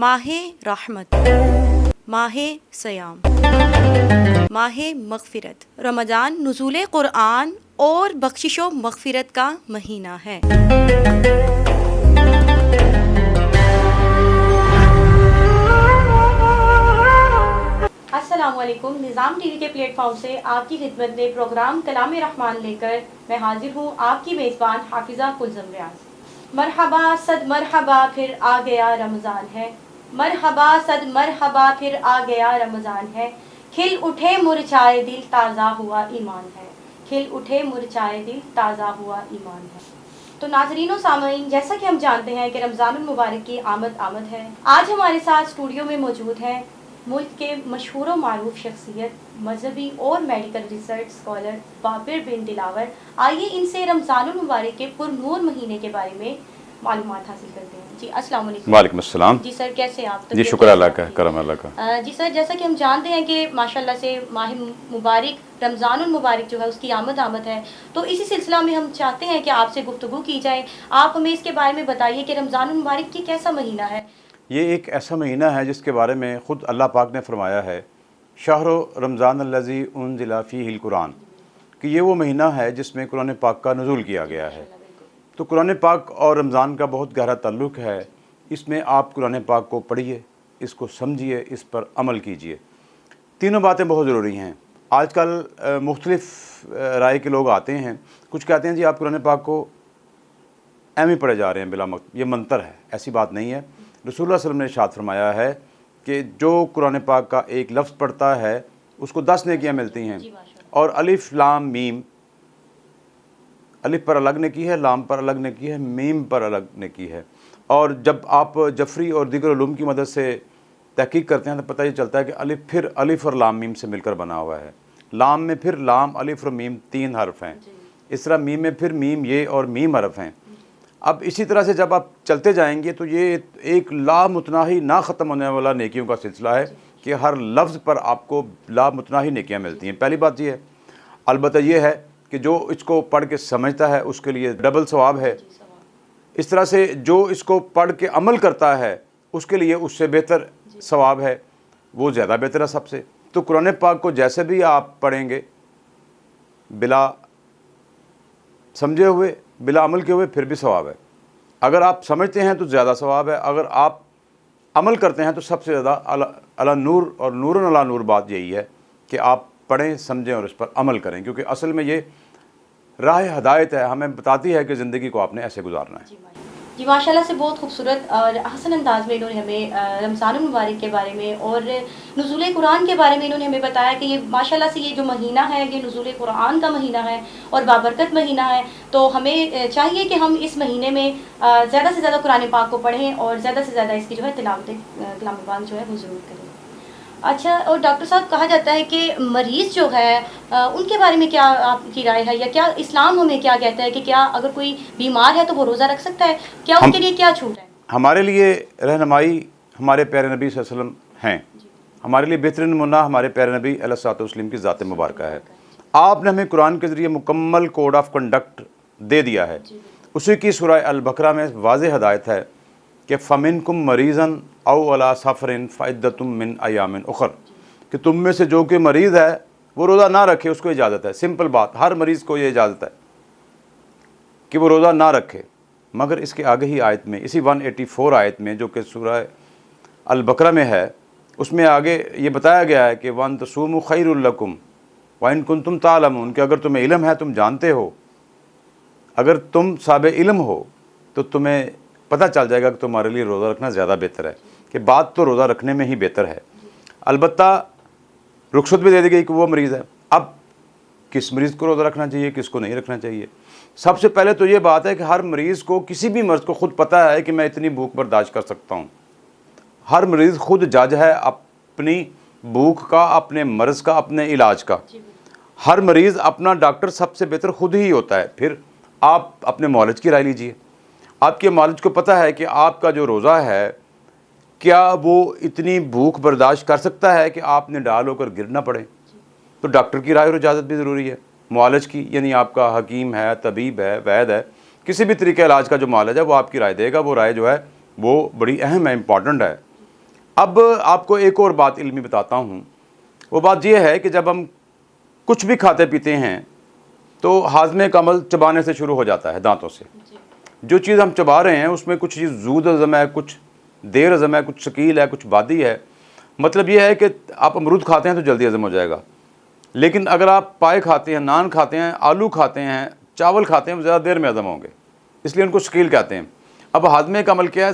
ماہ رحمت، ماہ سیام، ماہ مغفرت۔ رمضان نزول قرآن اور بخشش و مغفرت کا مہینہ ہے۔ السلام علیکم۔ نظام ٹی وی کے پلیٹ فارم سے آپ کی خدمت میں پروگرام کلام رحمان لے کر میں حاضر ہوں، آپ کی میزبان حافظہ کلثوم ریاض۔ مرحبا صد مرحبا پھر آ گیا رمضان ہے، مرحبا صد مرحبا پھر آ گیا رمضان ہے، کھل اٹھے مرچھائے دل تازہ ہوا ایمان ہے، کھل اٹھے مرچھائے دل تازہ ہوا ایمان ہے۔ تو ناظرین و سامعین، جیسا کہ ہم جانتے ہیں کہ رمضان المبارک کی آمد ہے۔ آج ہمارے ساتھ اسٹوڈیو میں موجود ہیں ملک کے مشہور و معروف شخصیت، مذہبی اور میڈیکل ریسرچ اسکالر بابر بن دلاور۔ آئیے ان سے رمضان المبارک کے پر نور مہینے کے بارے میں معلومات حاصل کرتے ہیں۔ جی السلام علیکم۔ وعلیکم السلام۔ جی سر، کیسے آپ؟ جی شکر اللہ کا، کرم اللہ کا۔ جی سر، جیسا کہ ہم جانتے ہیں کہ ماشاءاللہ سے ماہ مبارک رمضان المبارک جو ہے اس کی آمد ہے، تو اسی سلسلہ میں ہم چاہتے ہیں کہ آپ سے گفتگو کی جائے۔ آپ ہمیں اس کے بارے میں بتائیے کہ رمضان المبارک کی کیسا مہینہ ہے؟ یہ ایک ایسا مہینہ ہے جس کے بارے میں خود اللہ پاک نے فرمایا ہے، شہر رمضان الذی انزل فیہ القرآن، کہ یہ وہ مہینہ ہے جس میں قرآن پاک کا نزول کیا گیا ہے۔ تو قرآن پاک اور رمضان کا بہت گہرا تعلق ہے۔ اس میں آپ قرآن پاک کو پڑھیے، اس کو سمجھیے، اس پر عمل کیجیے۔ تینوں باتیں بہت ضروری ہیں۔ آج کل مختلف رائے کے لوگ آتے ہیں، کچھ کہتے ہیں جی آپ قرآن پاک کو ایم ہی پڑھے جا رہے ہیں بلا مقصد، یہ منتر ہے۔ ایسی بات نہیں ہے۔ رسول اللہ صلی اللہ علیہ وسلم نے ارشاد فرمایا ہے کہ جو قرآن پاک کا ایک لفظ پڑھتا ہے اس کو 10 نیکیاں ملتی ہیں، اور الف لام میم، الف پر الگ نیکی ہے، لام پر الگ نیکی ہے، میم پر الگ نیکی ہے۔ اور جب آپ جفری اور دیگر علوم کی مدد سے تحقیق کرتے ہیں تو پتہ یہ چلتا ہے کہ الف پھر الف اور لام میم سے مل کر بنا ہوا ہے، لام میں پھر لام، الف اور میم 3 حرف ہیں، اس طرح میم میں پھر میم، یہ اور میم حرف ہیں۔ اب اسی طرح سے جب آپ چلتے جائیں گے تو یہ ایک لامتناہی نہ ختم ہونے والا نیکیوں کا سلسلہ ہے کہ ہر لفظ پر آپ کو لامتناہی نیکیاں ملتی ہیں۔ پہلی بات یہ ہے۔ البتہ یہ ہے کہ جو اس کو پڑھ کے سمجھتا ہے اس کے لیے ڈبل ثواب ہے، اس طرح سے جو اس کو پڑھ کے عمل کرتا ہے اس کے لیے اس سے بہتر ثواب ہے، وہ زیادہ بہتر ہے سب سے۔ تو قرآن پاک کو جیسے بھی آپ پڑھیں گے، بلا سمجھے ہوئے، بلا عمل کے ہوئے، پھر بھی ثواب ہے۔ اگر آپ سمجھتے ہیں تو زیادہ ثواب ہے، اگر آپ عمل کرتے ہیں تو سب سے زیادہ علی نور اور نور علی نور بات یہی ہے کہ آپ پڑھیں، سمجھیں اور اس پر عمل کریں، کیونکہ اصل میں یہ راہ ہدایت ہے، ہمیں بتاتی ہے کہ زندگی کو آپ نے ایسے گزارنا ہے۔ جی ماشاءاللہ سے بہت خوبصورت اور حسن انداز میں انہوں نے ہمیں رمضان المبارک کے بارے میں اور نزول قرآن کے بارے میں انہوں نے ہمیں بتایا کہ یہ ماشاءاللہ سے یہ جو مہینہ ہے یہ نزول قرآن کا مہینہ ہے اور بابرکت مہینہ ہے۔ تو ہمیں چاہیے کہ ہم اس مہینے میں زیادہ سے زیادہ قرآن پاک کو پڑھیں اور زیادہ سے زیادہ اس کی جو ہے تلاوت کلام پاک جو ہے وہ ضرور کریں۔ اچھا، اور ڈاکٹر صاحب کہا جاتا ہے کہ مریض جو ہے ان کے بارے میں کیا آپ کی رائے ہے، یا کیا اسلام ہمیں کیا کہتا ہے کہ کیا اگر کوئی بیمار ہے تو وہ روزہ رکھ سکتا ہے؟ کیا ان کے لیے کیا چھوٹ ہے؟ ہمارے لیے رہنمائی ہمارے پیارے نبی صلی اللہ علیہ وسلم ہیں۔ ہمارے لیے بہترین نمونہ ہمارے پیارے نبی علیہ الصلوۃ والسلام کی ذات مبارکہ ہے۔ آپ نے ہمیں قرآن کے ذریعے مکمل کوڈ آف کنڈکٹ دے دیا ہے۔ اسی کی سورہ البقرہ میں واضح ہدایت ہے کہ فَمِنْكُمْ مَرِيضًا أَوْ عَلَىٰ سَفَرٍ فَعِدَّةٌ مِّنْ أَيَّامٍ أُخَرَ، کہ تم میں سے جو کہ مریض ہے وہ روزہ نہ رکھے، اس کو اجازت ہے۔ سمپل بات، ہر مریض کو یہ اجازت ہے کہ وہ روزہ نہ رکھے۔ مگر اس کے آگے ہی آیت میں، اسی 184 آیت میں جو کہ سورہ البقرہ میں ہے، اس میں آگے یہ بتایا گیا ہے کہ وَأَن تَصُومُوا خَيْرٌ لَكُمْ وَإِن كُنتُمْ تَعْلَمُونَ، کہ اگر تمہیں علم ہے، تم جانتے ہو، اگر تم صاحب علم ہو تو تمہیں پتہ چل جائے گا کہ تمہارے لیے روزہ رکھنا زیادہ بہتر ہے، کہ بات تو روزہ رکھنے میں ہی بہتر ہے۔ البتہ رخصت بھی دے دی گئی کہ وہ مریض ہے۔ اب کس مریض کو روزہ رکھنا چاہیے، کس کو نہیں رکھنا چاہیے؟ سب سے پہلے تو یہ بات ہے کہ ہر مریض کو، کسی بھی مرض کو خود پتہ ہے کہ میں اتنی بھوک برداشت کر سکتا ہوں۔ ہر مریض خود جج ہے اپنی بھوک کا، اپنے مرض کا، اپنے علاج کا۔ ہر مریض اپنا ڈاکٹر سب سے بہتر خود ہی ہوتا ہے۔ پھر آپ اپنے معالج کی رائے لیجئے۔ آپ کے معالج کو پتہ ہے کہ آپ کا جو روزہ ہے کیا وہ اتنی بھوک برداشت کر سکتا ہے کہ آپ نے ڈال ہو کر گر نہ پڑے، تو ڈاکٹر کی رائے اور اجازت بھی ضروری ہے۔ معالج کی، یعنی آپ کا حکیم ہے، طبیب ہے، وید ہے، کسی بھی طریقے علاج کا جو معالج ہے وہ آپ کی رائے دے گا۔ وہ رائے جو ہے وہ بڑی اہم ہے، امپورٹنٹ ہے۔ اب آپ کو ایک اور بات علمی بتاتا ہوں. وہ بات یہ ہے کہ جب ہم کچھ بھی کھاتے پیتے ہیں تو ہاضمے کا عمل چبانے سے شروع ہو جاتا ہے، دانتوں سے. جو چیز ہم چبا رہے ہیں اس میں کچھ چیز زود ہضم ہے، کچھ دیر ہضم ہے، کچھ ثقیل ہے، کچھ بادی ہے. مطلب یہ ہے کہ آپ امرود کھاتے ہیں تو جلدی ہضم ہو جائے گا، لیکن اگر آپ پائے کھاتے ہیں، نان کھاتے ہیں، آلو کھاتے ہیں، چاول کھاتے ہیں، وہ زیادہ دیر میں ہضم ہوں گے، اس لیے ان کو ثقیل کہتے ہیں. اب ہاضمے کا عمل کیا ہے؟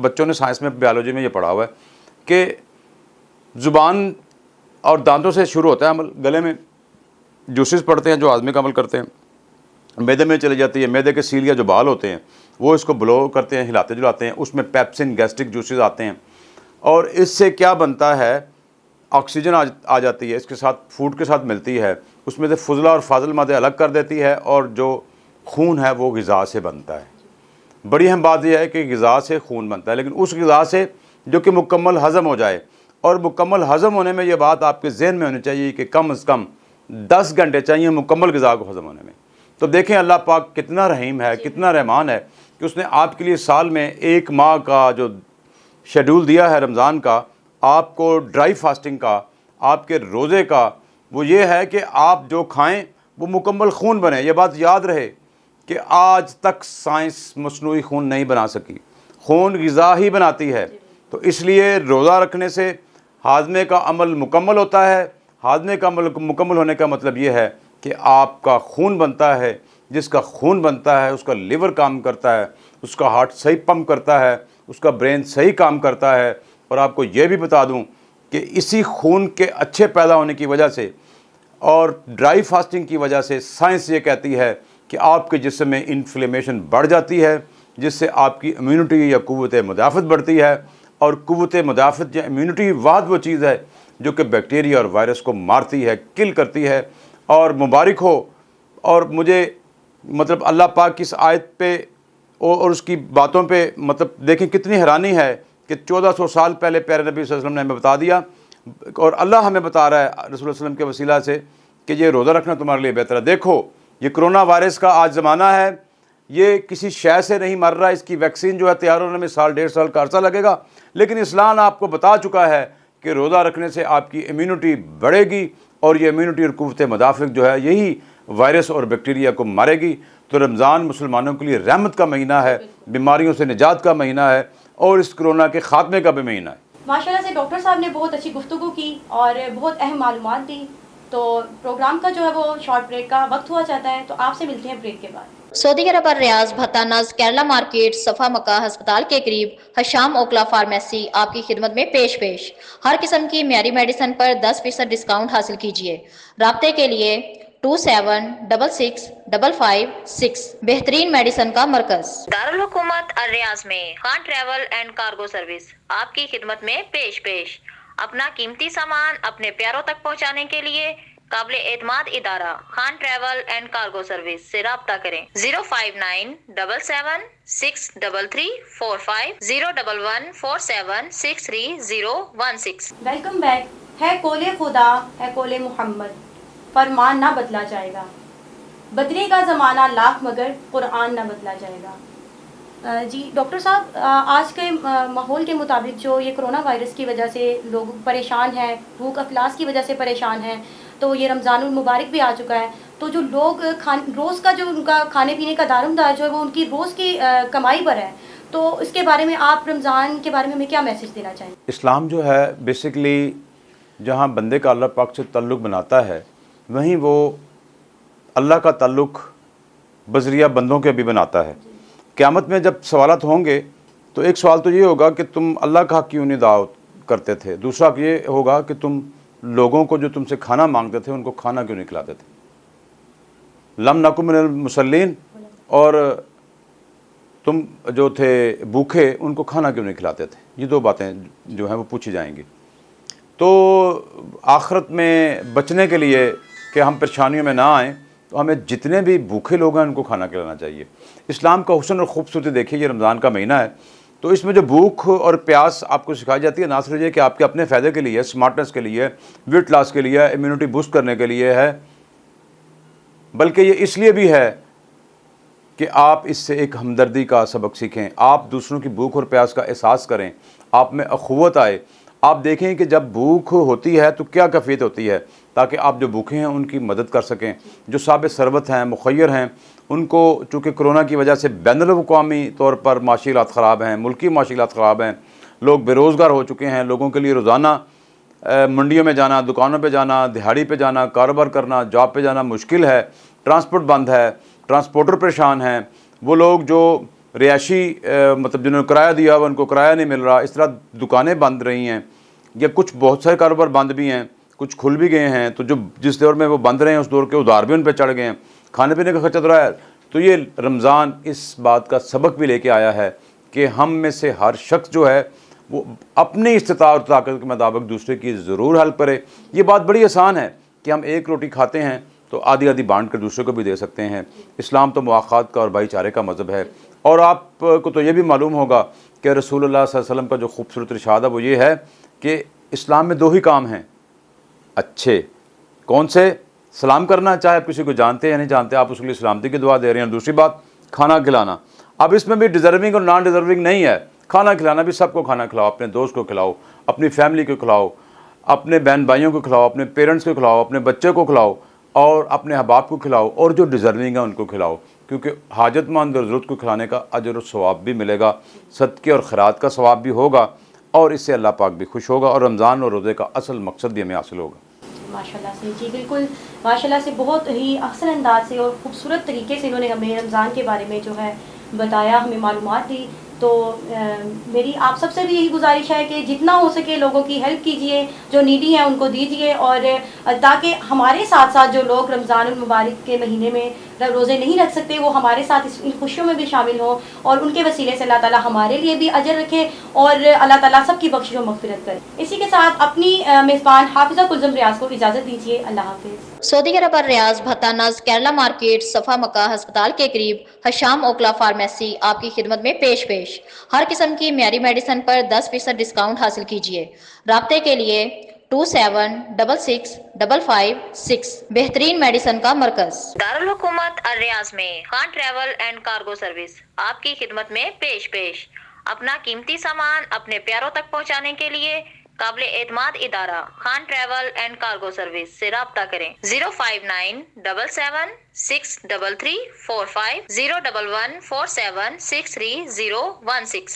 بچوں نے سائنس میں، بیالوجی میں یہ پڑھا ہوا ہے کہ زبان اور دانتوں سے شروع ہوتا ہے عمل. گلے میں جوسز پڑتے ہیں جو ہاضمے کا عمل کرتے ہیں، میدے میں چلی جاتی ہے، میدے کے سیل یا جو بال ہوتے ہیں وہ اس کو بلو کرتے ہیں، ہلاتے جلاتے ہیں، اس میں پیپسن گیسٹرک جوسز آتے ہیں، اور اس سے کیا بنتا ہے؟ آکسیجن آ جاتی ہے، اس کے ساتھ فوڈ کے ساتھ ملتی ہے، اس میں سے فضلہ اور فاضل مادے الگ کر دیتی ہے، اور جو خون ہے وہ غذا سے بنتا ہے. بڑی اہم بات یہ ہے کہ غذا سے خون بنتا ہے، لیکن اس غذا سے جو کہ مکمل ہضم ہو جائے. اور مکمل ہضم ہونے میں یہ بات آپ کے ذہن میں ہونی چاہیے کہ کم از کم 10 گھنٹے چاہیے مکمل غذا کو ہضم ہونے میں. تو دیکھیں اللہ پاک کتنا رحیم ہے، کتنا رحمان ہے کہ اس نے آپ کے لیے سال میں 1 ماہ کا جو شیڈول دیا ہے رمضان کا، آپ کو ڈرائی فاسٹنگ کا، آپ کے روزے کا، وہ یہ ہے کہ آپ جو کھائیں وہ مکمل خون بنے. یہ بات یاد رہے کہ آج تک سائنس مصنوعی خون نہیں بنا سکی، خون غذا ہی بناتی ہے. تو اس لیے روزہ رکھنے سے ہاضمے کا عمل مکمل ہوتا ہے. ہاضمے کا عمل مکمل ہونے کا مطلب یہ ہے کہ آپ کا خون بنتا ہے. جس کا خون بنتا ہے اس کا لیور کام کرتا ہے، اس کا ہارٹ صحیح پمپ کرتا ہے، اس کا برین صحیح کام کرتا ہے. اور آپ کو یہ بھی بتا دوں کہ اسی خون کے اچھے پیدا ہونے کی وجہ سے اور ڈرائی فاسٹنگ کی وجہ سے سائنس یہ کہتی ہے کہ آپ کے جسم میں انفلیمیشن بڑھ جاتی ہے، جس سے آپ کی امیونٹی یا قوت مدافعت بڑھتی ہے. اور قوت مدافعت یا امیونٹی واحد وہ چیز ہے جو کہ بیکٹیریا اور وائرس کو مارتی ہے، کل کرتی ہے. اور مبارک ہو. اور مجھے مطلب اللہ پاک کی اس آیت پہ اور اس کی باتوں پہ مطلب دیکھیں کتنی حیرانی ہے کہ 1400 سال پہلے پیارے نبی صلی اللہ علیہ وسلم نے ہمیں بتا دیا، اور اللہ ہمیں بتا رہا ہے رسول اللہ صلی اللہ علیہ وسلم کے وسیلہ سے کہ یہ روزہ رکھنا تمہارے لیے بہتر ہے. دیکھو یہ کرونا وائرس کا آج زمانہ ہے، یہ کسی شے سے نہیں مر رہا. اس کی ویکسین جو ہے تیار ہونے میں 1.5 سال کا عرصہ لگے گا، لیکن اسلام آپ کو بتا چکا ہے کہ روزہ رکھنے سے آپ کی امیونٹی بڑھے گی، اور یہ امیونٹی اور قوت مدافعت جو ہے یہی وائرس اور بیکٹیریا کو مارے گی. تو رمضان مسلمانوں کے لیے رحمت کا مہینہ ہے، بیماریوں سے نجات کا مہینہ ہے، اور اس کرونا کے خاتمے کا بھی مہینہ ہے. ماشاءاللہ سے ڈاکٹر صاحب نے بہت اچھی گفتگو کی اور بہت اہم معلومات دی. تو پروگرام کا جو ہے وہ شارٹ بریک کا وقت ہوا چاہتا ہے، تو آپ سے ملتے ہیں بریک کے بعد. سعودی عرب اور ریاض بھتانز کیرلا مارکیٹ صفا مکہ ہسپتال کے قریب حشام اوکلا فارمیسی آپ کی خدمت میں پیش ہر قسم کی معیاری میڈیسن پر 10% ڈسکاؤنٹ حاصل کیجیے. رابطے کے لیے 27665556. بہترین میڈیسن کا مرکز دارالحکومت الریاض میں Khan travel and cargo service آپ کی خدمت میں پیش اپنا قیمتی سامان اپنے پیاروں تک پہنچانے کے لیے قابل اعتماد ادارہ Khan travel and cargo service سے رابطہ کریں. 05977633450 01147633016. Welcome back. ہے قول خدا ہے قول محمد، فرمان نہ بدلا جائے گا. بدلے گا زمانہ لاکھ مگر قرآن نہ بدلا جائے گا. جی ڈاکٹر صاحب، آج کے ماحول کے مطابق جو یہ کرونا وائرس کی وجہ سے لوگ پریشان ہیں، بھوک افلاس کی وجہ سے پریشان ہیں، تو یہ رمضان المبارک بھی آ چکا ہے، تو جو لوگ روز کا جو ان کا کھانے پینے کا دارمدار جو ہے وہ ان کی روز کی کمائی پر ہے، تو اس کے بارے میں آپ رمضان کے بارے میں ہمیں کیا میسج دینا چاہیں؟ اسلام جو ہے بیسکلی جہاں بندے کا اللہ پاک سے تعلق بناتا ہے، وہیں وہ اللہ کا تعلق بذریعہ بندوں کے بھی بناتا ہے. قیامت میں جب سوالات ہوں گے تو ایک سوال تو یہ ہوگا کہ تم اللہ کا حق کیوں نہیں ادا کرتے تھے، دوسرا یہ ہوگا کہ تم لوگوں کو جو تم سے کھانا مانگتے تھے ان کو کھانا کیوں نہیں کھلاتے تھے. لم نکن من المصلین، اور تم جو تھے بھوکے ان کو کھانا کیوں نہیں کھلاتے تھے. یہ 2 باتیں جو ہیں وہ پوچھی جائیں گی. تو آخرت میں بچنے کے لیے کہ ہم پریشانیوں میں نہ آئیں تو ہمیں جتنے بھی بھوکے لوگ ہیں ان کو کھانا کھلانا چاہیے. اسلام کا حسن اور خوبصورتی دیکھیے، یہ رمضان کا مہینہ ہے تو اس میں جو بھوک اور پیاس آپ کو سکھائی جاتی ہے، نہ صرف یہ کہ آپ کے اپنے فائدے کے لیے، اسمارٹنس کے لیے، ویٹ لاس کے لیے، امیونٹی بوسٹ کرنے کے لیے ہے، بلکہ یہ اس لیے بھی ہے کہ آپ اس سے ایک ہمدردی کا سبق سیکھیں، آپ دوسروں کی بھوک اور پیاس کا احساس کریں، آپ میں اخوت آئے، آپ دیکھیں کہ جب بھوک ہوتی ہے تو کیا کیفیت ہوتی ہے، تاکہ آپ جو بھوکے ہیں ان کی مدد کر سکیں، جو صاحب ثروت ہیں، مخیر ہیں، ان کو چونکہ کرونا کی وجہ سے بین الاقوامی طور پر معاشی حالات خراب ہیں، ملکی معاشی حالات خراب ہیں، لوگ بے روزگار ہو چکے ہیں، لوگوں کے لیے روزانہ منڈیوں میں جانا، دکانوں پہ جانا، دہاڑی پہ جانا، کاروبار کرنا، جاب پہ جانا مشکل ہے، ٹرانسپورٹ بند ہے، ٹرانسپورٹر پریشان ہیں، وہ لوگ جو رہائشی مطلب جنہوں نے کرایہ دیا ہوا ان کو کرایہ نہیں مل رہا، اس طرح دکانیں بند رہی ہیں، یا کچھ بہت سارے کاروبار بند بھی ہیں، کچھ کھل بھی گئے ہیں، تو جو جس دور میں وہ بند رہے ہیں اس دور کے ادھار بھی ان پہ چڑھ گئے ہیں، کھانے پینے کا خرچہ تو رہا ہے۔ تو یہ رمضان اس بات کا سبق بھی لے کے آیا ہے کہ ہم میں سے ہر شخص جو ہے وہ اپنی استطاعت اور طاقت کے مطابق دوسرے کی ضرور ہیلپ کرے۔ یہ بات بڑی آسان ہے کہ ہم ایک روٹی کھاتے ہیں تو آدھی آدھی بانٹ کر دوسرے کو بھی دے سکتے ہیں۔ اسلام تو مواخات کا اور بھائی چارے کا مذہب ہے، اور آپ کو تو یہ بھی معلوم ہوگا کہ رسول اللہ صلی اللہ علیہ وسلم کا جو خوبصورت ارشاد ہے وہ یہ ہے کہ اسلام میں 2 ہی کام ہیں اچھے۔ کون سے؟ سلام کرنا، چاہے آپ کسی کو جانتے ہیں یا نہیں جانتے، آپ اس کے لیے سلامتی کی دعا دے رہے ہیں، اور دوسری بات کھانا کھلانا۔ اب اس میں بھی ڈیزرونگ اور نان ڈیزرونگ نہیں ہے، کھانا کھلانا بھی سب کو کھانا کھلاؤ، اپنے دوست کو کھلاؤ، اپنی فیملی کو کھلاؤ، اپنے بہن بھائیوں کو کھلاؤ، اپنے پیرنٹس کو کھلاؤ، اپنے بچے کو کھلاؤ، اور اپنے احباب کو کھلاؤ، اور جو ڈیزرونگ ہے ان کو کھلاؤ، کیونکہ حاجت مند اور ضرورت کو کھلانے کا اجر و ثواب بھی ملے گا، صدقے اور خیرات کا ثواب بھی ہوگا، اور اس سے اللہ پاک بھی خوش ہوگا، اور رمضان اور روزے کا اصل مقصد بھی ہمیں حاصل ہوگا۔ ماشاء اللہ سے جی بالکل، ماشاء اللہ سے بہت ہی احسن انداز سے اور خوبصورت طریقے سے انہوں نے ہمیں رمضان کے بارے میں جو ہے بتایا، ہمیں معلومات دی۔ تو میری آپ سب سے بھی یہی گزارش ہے کہ جتنا ہو سکے لوگوں کی ہیلپ کیجیے، جو نیڈی ہیں ان کو دیجیے، اور تاکہ ہمارے ساتھ ساتھ جو لوگ رمضان المبارک کے مہینے میں روزے نہیں رکھ سکتے وہ ہمارے ساتھ ان خوشیوں میں بھی شامل ہوں، اور ان کے وسیلے سے اللہ تعالیٰ ہمارے لیے بھی اجر رکھے، اور اللہ تعالیٰ سب کی بخشش و مغفرت کرے۔ اسی کے ساتھ اپنی میزبان حافظہ کلثم ریاض کو اجازت دیجیے، اللہ حافظ۔ سعودی عرب اور ریاض بھتانز کیرلا مارکیٹ صفا مکہ ہسپتال کے قریب حشام اوکلا فارمیسی آپ کی خدمت میں پیش ہر قسم کی معیاری میڈیسن پر 10% ڈسکاؤنٹ حاصل کیجیے۔ رابطے کے لیے 27665556 بہترین میڈیسن کا مرکز دارالحکومت الریاض میں Khan travel and cargo service آپ کی خدمت میں پیش اپنا قیمتی سامان اپنے پیاروں تک پہنچانے کے لیے قابل اعتماد ادارہ Khan travel and cargo service سے رابطہ کریں 05977633045 01147633016